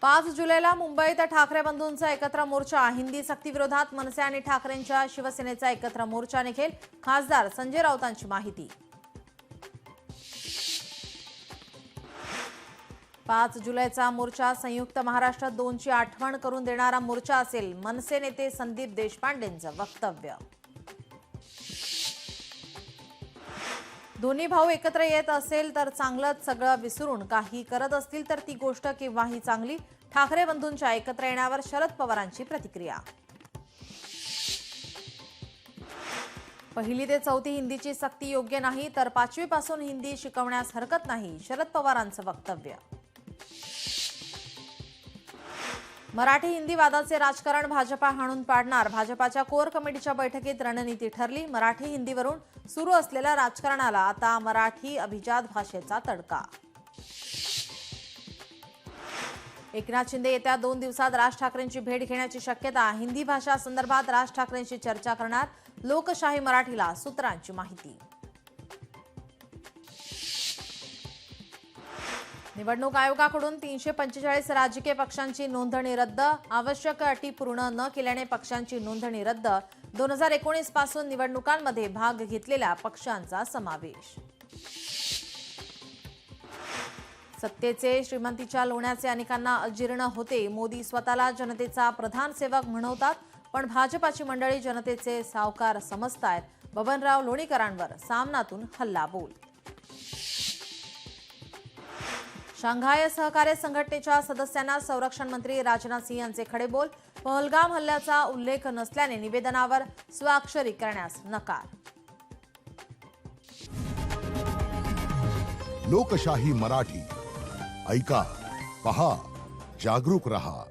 5 जुलैला मुंबईत ठाकरे बंधूंचा एकत्र मोर्चा। हिंदी सक्तीविरोधात मनसे आणि ठाकरेंच्या शिवसेनेचा एकत्र मोर्चा निघेल। खासदार संजय राऊतांची माहिती। 5 जुलैचा मोर्चा संयुक्त महाराष्ट्र 2ची आठवण करून देणारा मोर्चा असेल। मनसे नेते संदीप देशपांडेंचं वक्तव्य। दोन्ही भाऊ एकत्र येत असेल तर चांगलंच, सगळं विसरून काही करत असतील तर ती गोष्ट केव्हाही चांगली। ठाकरे बंधूंच्या एकत्र येण्यावर शरद पवारांची प्रतिक्रिया। पहिली ते चौथी हिंदीची सक्ती योग्य नाही, तर 5वी पासून हिंदी शिकवण्यास हरकत नाही, शरद पवारांचं वक्तव्य। मराठी हिंदी वादाचे राजकारण भाजपा हाणून पाडणार। भाजपाच्या कोर कमिटीच्या बैठकीत रणनीती ठरली। मराठी हिंदीवरून सुरू असलेल्या राजकारणाला आता मराठी अभिजात भाषेचा तडका। एकनाथ शिंदे येत्या 2 दिवसात राज ठाकरेंची भेट घेण्याची शक्यता। हिंदी भाषा संदर्भात राज ठाकरेंशी चर्चा करणार। लोकशाही मराठीला सूत्रांची माहिती। निवडणूक आयोगाकडून 345 राजकीय पक्षांची नोंदणी रद्द। आवश्यक अटी पूर्ण न केल्याने पक्षांची नोंदणी रद्द। 2019 पासून निवडणुकांमध्ये भाग घेतलेल्या पक्षांचा समावेश। सत्तेचे श्रीमंतीच्या लोण्याचे अनेकांना अजीर्ण होते। मोदी स्वतःला जनतेचा प्रधान सेवक म्हणवतात, पण भाजपाची मंडळी जनतेचे सावकार समजतायत। बबनराव लोणीकरांवर सामनातून हल्लाबोल। शांघाय सहकार्य संघटनेच्या सदस्यांना संरक्षण मंत्री राजनाथ सिंह यांचे खडे बोल। पहलगाम हल्ल्याचा उल्लेख नसल्याने निवेदनावर स्वाक्षरी करण्यास नकार। लोकशाही मराठी ऐका, पहा, जागरूक रहा।